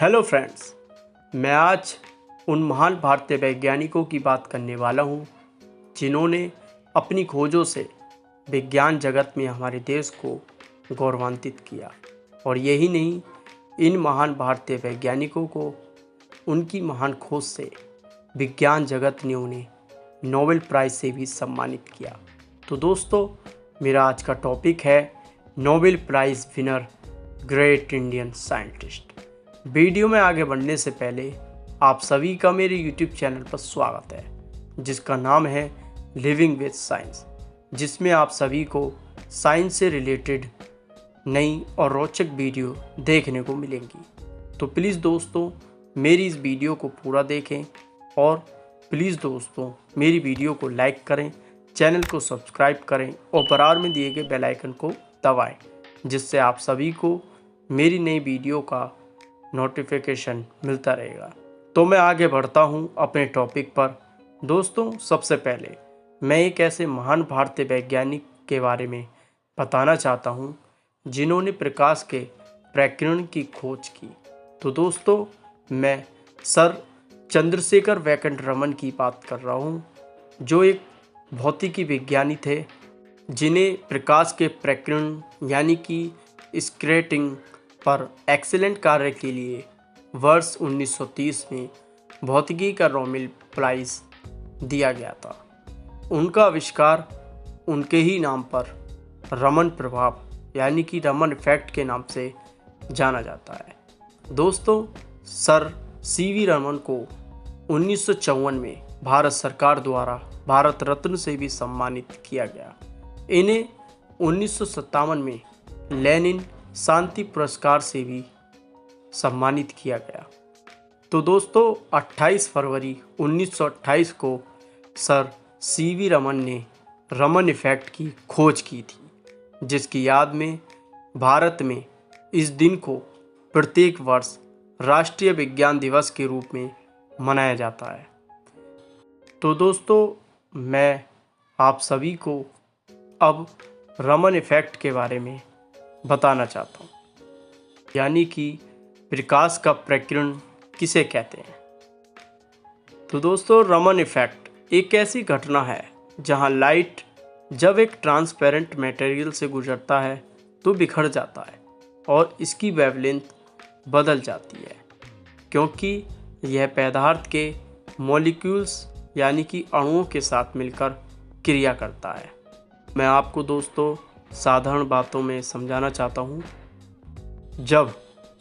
Hello friends, मैं आज उन महान भारतीय वैज्ञानिकों की बात करने वाला हूं जिन्होंने अपनी खोजों से विज्ञान जगत में हमारे देश को गौरवान्वित किया। और यही नहीं, इन महान भारतीय वैज्ञानिकों को उनकी महान खोज से विज्ञान जगत ने उन्हें नोबेल प्राइज़ से भी सम्मानित किया। तो दोस्तों, मेरा आज का टॉपिक है Nobel prize winner great Indian scientist. Video में आगे बढ़ने से पहले आप सभी का मेरे यूट्यूब चैनल पर स्वागत है, जिसका नाम है लिविंग विद साइंस, जिसमें आप सभी को साइंस से रिलेटेड नई और रोचक वीडियो देखने को मिलेंगी। तो प्लीज़ दोस्तों, मेरी इस वीडियो को पूरा देखें और प्लीज़ दोस्तों, मेरी वीडियो को लाइक करें, चैनल को सब्सक्राइब करें और बराबर में दिए गए बेल आइकन को दबाएं, जिससे आप सभी को मेरी नई वीडियो का नोटिफिकेशन मिलता रहेगा। तो मैं आगे बढ़ता हूं अपने टॉपिक पर। दोस्तों, सबसे पहले मैं एक ऐसे महान भारतीय वैज्ञानिक के बारे में बताना चाहता हूं जिन्होंने प्रकाश के प्रकीर्णन की खोज की। तो दोस्तों, मैं सर चंद्रशेखर वेंकट रमन की बात कर रहा हूं, जो एक भौतिकी विज्ञानी थे जिन्हें प्रकाश के प्रकीर्णन यानी कि स्कैटरिंग पर एक्सीलेंट कार्य के लिए वर्ष 1930 में भौतिकी का नोबेल प्राइज़ दिया गया था। उनका आविष्कार उनके ही नाम पर रमन प्रभाव यानी कि रमन इफेक्ट के नाम से जाना जाता है। दोस्तों, सर सीवी रमन को 1954 में भारत सरकार द्वारा भारत रत्न से भी सम्मानित किया गया। इन्हें 1957 में लेनिन शांति पुरस्कार से भी सम्मानित किया गया। तो दोस्तों, 28 फरवरी 1928 को सर सीवी रमन ने रमन इफेक्ट की खोज की थी, जिसकी याद में भारत में इस दिन को प्रत्येक वर्ष राष्ट्रीय विज्ञान दिवस के रूप में मनाया जाता है। तो दोस्तों, मैं आप सभी को अब रमन इफेक्ट के बारे में बताना चाहता हूँ, यानी कि प्रकाश का प्रकीर्णन किसे कहते हैं। तो दोस्तों, रमन इफेक्ट एक ऐसी घटना है जहाँ लाइट जब एक ट्रांसपेरेंट मटेरियल से गुजरता है तो बिखर जाता है और इसकी वेवलेंथ बदल जाती है, क्योंकि यह पदार्थ के मॉलिक्यूल्स यानी कि अणुओं के साथ मिलकर क्रिया करता है। मैं आपको दोस्तों साधारण बातों में समझाना चाहता हूँ। जब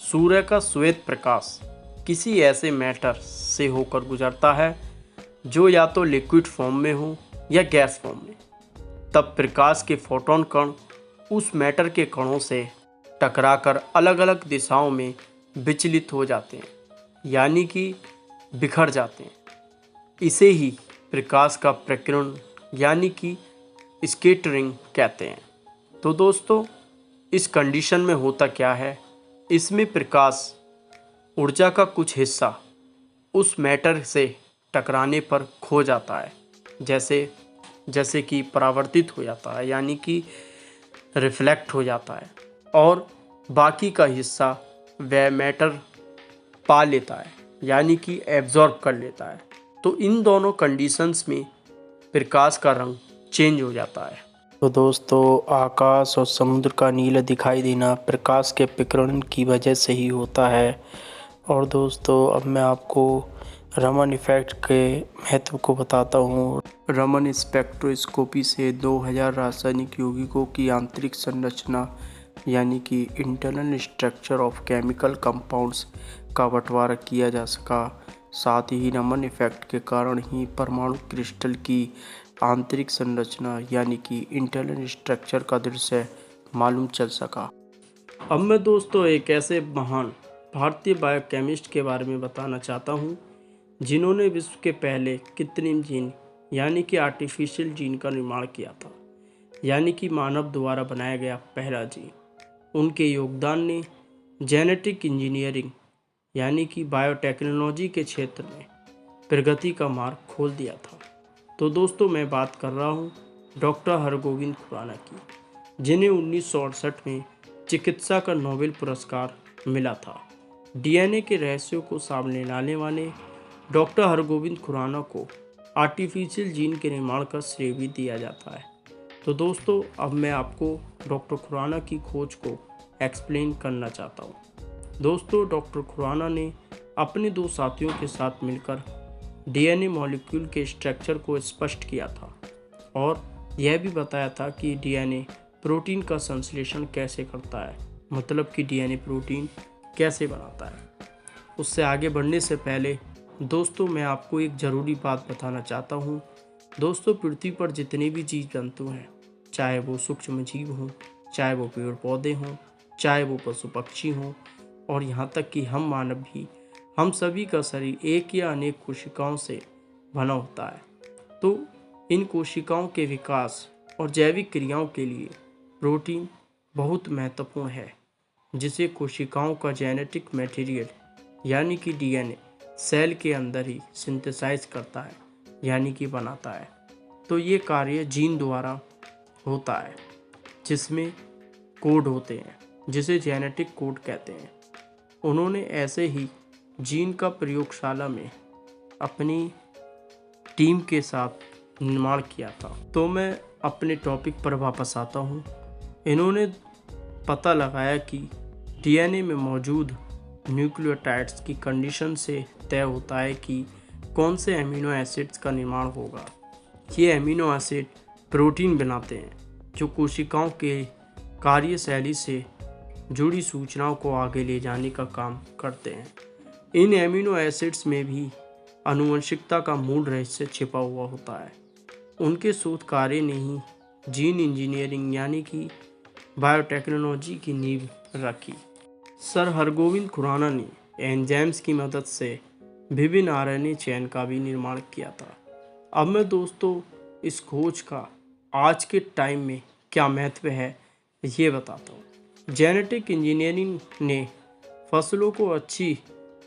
सूर्य का श्वेत प्रकाश किसी ऐसे मैटर से होकर गुजरता है जो या तो लिक्विड फॉर्म में हो या गैस फॉर्म में, तब प्रकाश के फोटोन कण उस मैटर के कणों से टकराकर अलग अलग दिशाओं में विचलित हो जाते हैं, यानी कि बिखर जाते हैं। इसे ही प्रकाश का प्रकीर्णन यानी कि स्कैटरिंग कहते हैं। तो दोस्तों, इस कंडीशन में होता क्या है, इसमें प्रकाश ऊर्जा का कुछ हिस्सा उस मैटर से टकराने पर खो जाता है, जैसे कि परावर्तित हो जाता है यानी कि रिफ्लेक्ट हो जाता है, और बाकी का हिस्सा वह मैटर पा लेता है यानी कि एब्जॉर्ब कर लेता है। तो इन दोनों कंडीशंस में प्रकाश का रंग चेंज हो जाता है। तो दोस्तों, आकाश और समुद्र का नीला दिखाई देना प्रकाश के प्रकीर्णन की वजह से ही होता है। और दोस्तों, अब मैं आपको रमन इफेक्ट के महत्व को बताता हूँ। रमन स्पेक्ट्रोस्कोपी से 2000 रासायनिक यौगिकों की आंतरिक संरचना यानी कि internal structure of chemical compounds का बंटवारा किया जा सका। साथ ही रमन इफेक्ट के कारण ही परमाणु क्रिस्टल की आंतरिक संरचना यानी कि इंटरनल स्ट्रक्चर का दृश्य मालूम चल सका। अब मैं दोस्तों एक ऐसे महान भारतीय बायोकेमिस्ट के बारे में बताना चाहता हूँ जिन्होंने विश्व के पहले कृत्रिम जीन यानी कि आर्टिफिशियल जीन का निर्माण किया था, यानी कि मानव द्वारा बनाया गया पहला जीन। उनके योगदान ने जेनेटिक इंजीनियरिंग यानी कि बायोटेक्नोलॉजी के क्षेत्र में प्रगति का मार्ग खोल दिया था। तो दोस्तों, मैं बात कर रहा हूँ डॉक्टर हरगोविंद खुराना की, जिन्हें 1968 में चिकित्सा का नोबेल पुरस्कार मिला था। डीएनए के रहस्यों को सामने लाने वाले डॉक्टर हरगोविंद खुराना को आर्टिफिशियल जीन के निर्माण का श्रेय भी दिया जाता है। तो दोस्तों, अब मैं आपको डॉक्टर खुराना की खोज को एक्सप्लेन करना चाहता हूँ। दोस्तों, डॉक्टर खुराना ने अपने दो साथियों के साथ मिलकर डीएनए मॉलिक्यूल के स्ट्रक्चर को स्पष्ट किया था और यह भी बताया था कि डीएनए प्रोटीन का संश्लेषण कैसे करता है, मतलब कि डीएनए प्रोटीन कैसे बनाता है। उससे आगे बढ़ने से पहले दोस्तों, मैं आपको एक ज़रूरी बात बताना चाहता हूँ। दोस्तों, पृथ्वी पर जितने भी जीव जंतु हैं, चाहे वो सूक्ष्म जीव हों, चाहे वो पेड़ पौधे हों, चाहे वो पशु पक्षी हों, और यहाँ तक कि हम मानव भी, हम सभी का शरीर एक या अनेक कोशिकाओं से बना होता है। तो इन कोशिकाओं के विकास और जैविक क्रियाओं के लिए प्रोटीन बहुत महत्वपूर्ण है, जिसे कोशिकाओं का जेनेटिक मटेरियल यानी कि डीएनए सेल के अंदर ही सिंथेसाइज करता है, यानी कि बनाता है। तो ये कार्य जीन द्वारा होता है, जिसमें कोड होते हैं, जिसे जेनेटिक कोड कहते हैं। उन्होंने ऐसे ही जीन का प्रयोगशाला में अपनी टीम के साथ निर्माण किया था। तो मैं अपने टॉपिक पर वापस आता हूँ। इन्होंने पता लगाया कि डीएनए में मौजूद न्यूक्लियोटाइड्स की कंडीशन से तय होता है कि कौन से अमीनो एसिड्स का निर्माण होगा। ये अमीनो एसिड प्रोटीन बनाते हैं, जो कोशिकाओं के कार्यशैली से जुड़ी सूचनाओं को आगे ले जाने का काम करते हैं। इन एमिनो एसिड्स में भी आनुवंशिकता का मूल रहस्य छिपा हुआ होता है। उनके शोध कार्य ने ही जीन इंजीनियरिंग यानी कि बायोटेक्नोलॉजी की नींव रखी। सर हरगोविंद खुराना ने एंजाइम्स की मदद से विभिन्न आरएनए चेन का भी निर्माण किया था। अब मैं दोस्तों इस खोज का आज के टाइम में क्या महत्व है ये बताता हूँ। जेनेटिक इंजीनियरिंग ने फसलों को अच्छी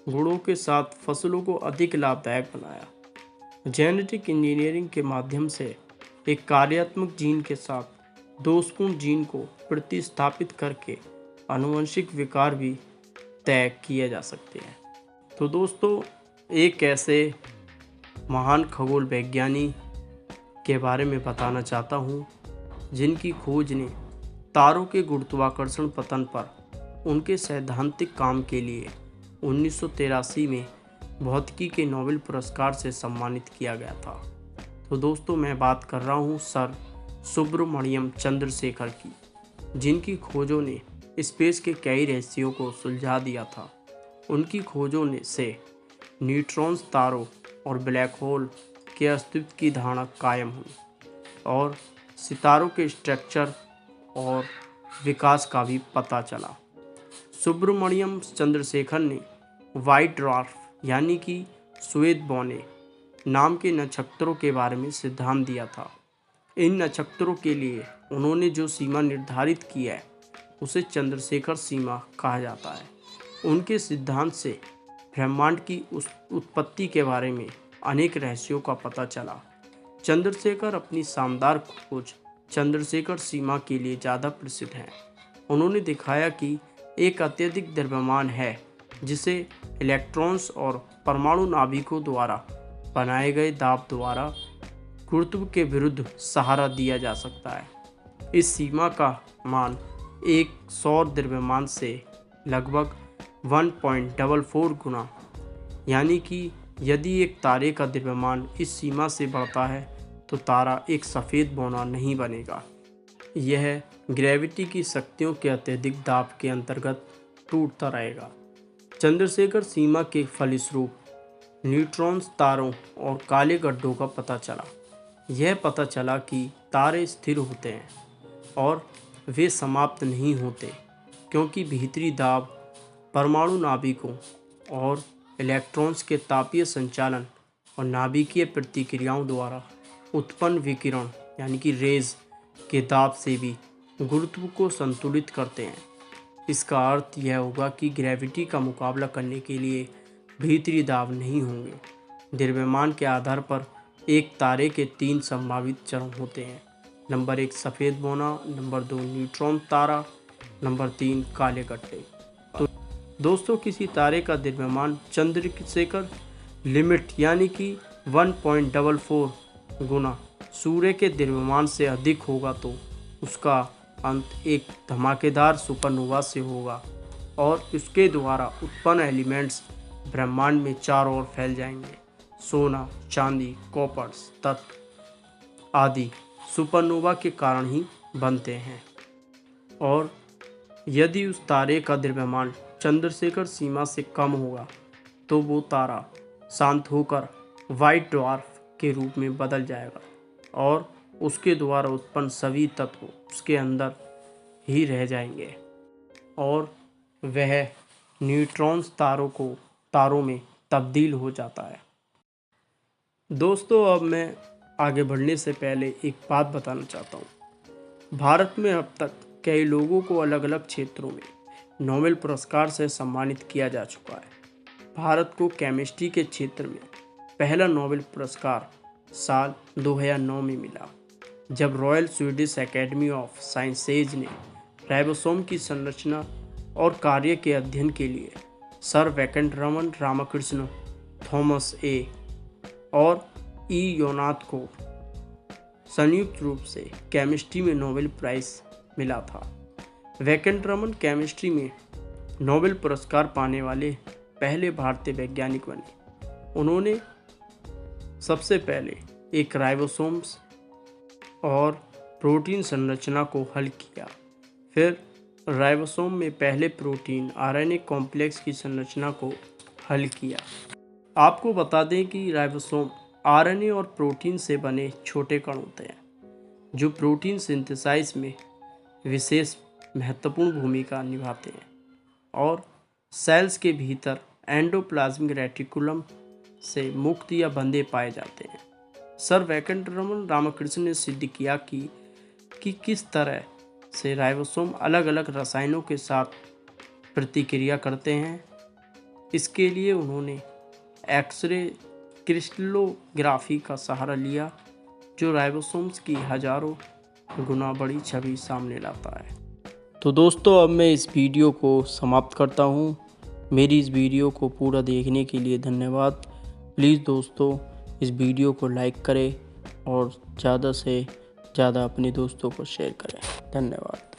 गुणों के साथ फसलों को अधिक लाभदायक बनाया। जेनेटिक इंजीनियरिंग के माध्यम से एक कार्यात्मक जीन के साथ दोषपूर्ण जीन को प्रतिस्थापित करके आनुवंशिक विकार भी तय किए जा सकते हैं। तो दोस्तों, एक ऐसे महान खगोल वैज्ञानिक के बारे में बताना चाहता हूँ, जिनकी खोज ने तारों के गुरुत्वाकर्षण पतन पर उनके सैद्धांतिक काम के लिए 1983 में भौतिकी के नोबेल पुरस्कार से सम्मानित किया गया था। तो दोस्तों, मैं बात कर रहा हूँ सर सुब्रमण्यम चंद्रशेखर की, जिनकी खोजों ने स्पेस के कई रहस्यों को सुलझा दिया था। उनकी खोजों ने से न्यूट्रॉन्स, तारों और ब्लैक होल के अस्तित्व की धारणा कायम हुई और सितारों के स्ट्रक्चर और विकास का भी पता चला। सुब्रमण्यम चंद्रशेखर ने वाइट ड्वार्फ यानी कि श्वेत बौने नाम के नक्षत्रों के बारे में सिद्धांत दिया था। इन नक्षत्रों के लिए उन्होंने जो सीमा निर्धारित की है, उसे चंद्रशेखर सीमा कहा जाता है। उनके सिद्धांत से ब्रह्मांड की उस उत्पत्ति के बारे में अनेक रहस्यों का पता चला। चंद्रशेखर अपनी शानदार खोज चंद्रशेखर सीमा के लिए ज़्यादा प्रसिद्ध हैं। उन्होंने दिखाया कि एक अत्यधिक द्रव्यमान है, जिसे इलेक्ट्रॉन्स और परमाणु नाभिकों द्वारा बनाए गए दाब द्वारा गुरुत्व के विरुद्ध सहारा दिया जा सकता है। इस सीमा का मान एक सौर द्रव्यमान से लगभग 1.44 गुना, यानी कि यदि एक तारे का द्रव्यमान इस सीमा से बढ़ता है तो तारा एक सफ़ेद बौना नहीं बनेगा। यह ग्रेविटी की शक्तियों के अत्यधिक दाब के अंतर्गत टूटता रहेगा। चंद्रशेखर सीमा के फलस्वरूप न्यूट्रॉन्स, तारों और काले गड्ढों का पता चला। यह पता चला कि तारे स्थिर होते हैं और वे समाप्त नहीं होते, क्योंकि भीतरी दाब, परमाणु नाभिकों और इलेक्ट्रॉन्स के तापीय संचालन और नाभिकीय प्रतिक्रियाओं द्वारा उत्पन्न विकिरण यानी कि रेज के दाब से भी गुरुत्व को संतुलित करते हैं। इसका अर्थ यह होगा कि ग्रेविटी का मुकाबला करने के लिए भीतरी दाब नहीं होंगे। द्रव्यमान के आधार पर एक तारे के 3 संभावित चरण होते हैं। नंबर 1 सफ़ेद बौना, नंबर 2 न्यूट्रॉन तारा, नंबर 3 काले गड्ढे। तो दोस्तों, किसी तारे का द्रव्यमान चंद्रशेखर लिमिट यानी कि 1.44 गुना सूर्य के द्रव्यमान से अधिक होगा तो उसका अंत एक धमाकेदार सुपरनोवा से होगा और उसके द्वारा उत्पन्न एलिमेंट्स ब्रह्मांड में चारों ओर फैल जाएंगे। सोना, चांदी, कॉपर तत्व आदि सुपरनोवा के कारण ही बनते हैं। और यदि उस तारे का द्रव्यमान चंद्रशेखर सीमा से कम होगा तो वो तारा शांत होकर वाइट ड्वार्फ के रूप में बदल जाएगा और उसके द्वारा उत्पन्न सभी तत्व उसके अंदर ही रह जाएंगे और वह न्यूट्रॉन्स तारों में तब्दील हो जाता है। दोस्तों, अब मैं आगे बढ़ने से पहले एक बात बताना चाहता हूँ। भारत में अब तक कई लोगों को अलग अलग क्षेत्रों में नोबेल पुरस्कार से सम्मानित किया जा चुका है। भारत को केमिस्ट्री के क्षेत्र में पहला नोबेल पुरस्कार साल 2009 में मिला, जब royal Swedish academy of sciences ने राइबोसोम की संरचना और कार्य के अध्ययन के लिए सर वेंकटरमन रामकृष्ण, थॉमस ए और ई योनाथ को संयुक्त रूप से केमिस्ट्री में नोबेल प्राइज मिला था। वेंकटरमन केमिस्ट्री में नोबेल पुरस्कार पाने वाले पहले भारतीय वैज्ञानिक बने। उन्होंने सबसे पहले एक राइबोसोम्स और प्रोटीन संरचना को हल किया, फिर राइबोसोम में पहले प्रोटीन आरएनए कॉम्प्लेक्स की संरचना को हल किया। आपको बता दें कि राइबोसोम आरएनए और प्रोटीन से बने छोटे कण होते हैं जो प्रोटीन सिंथेसाइज में विशेष महत्वपूर्ण भूमिका निभाते हैं और सेल्स के भीतर एंडोप्लाज्मिक रेटिकुलम से मुक्त या बंधे पाए जाते हैं। सर वेंकटरमन रामकृष्ण ने सिद्ध किया कि किस तरह से राइबोसोम अलग अलग रसायनों के साथ प्रतिक्रिया करते हैं। इसके लिए उन्होंने एक्सरे क्रिस्टलोग्राफी का सहारा लिया, जो राइबोसोम्स की हजारों गुना बड़ी छवि सामने लाता है। तो दोस्तों, अब मैं इस वीडियो को समाप्त करता हूँ। मेरी इस वीडियो को पूरा देखने के लिए धन्यवाद। प्लीज़ दोस्तों, इस वीडियो को लाइक करें और ज़्यादा से ज़्यादा अपने दोस्तों को शेयर करें। धन्यवाद।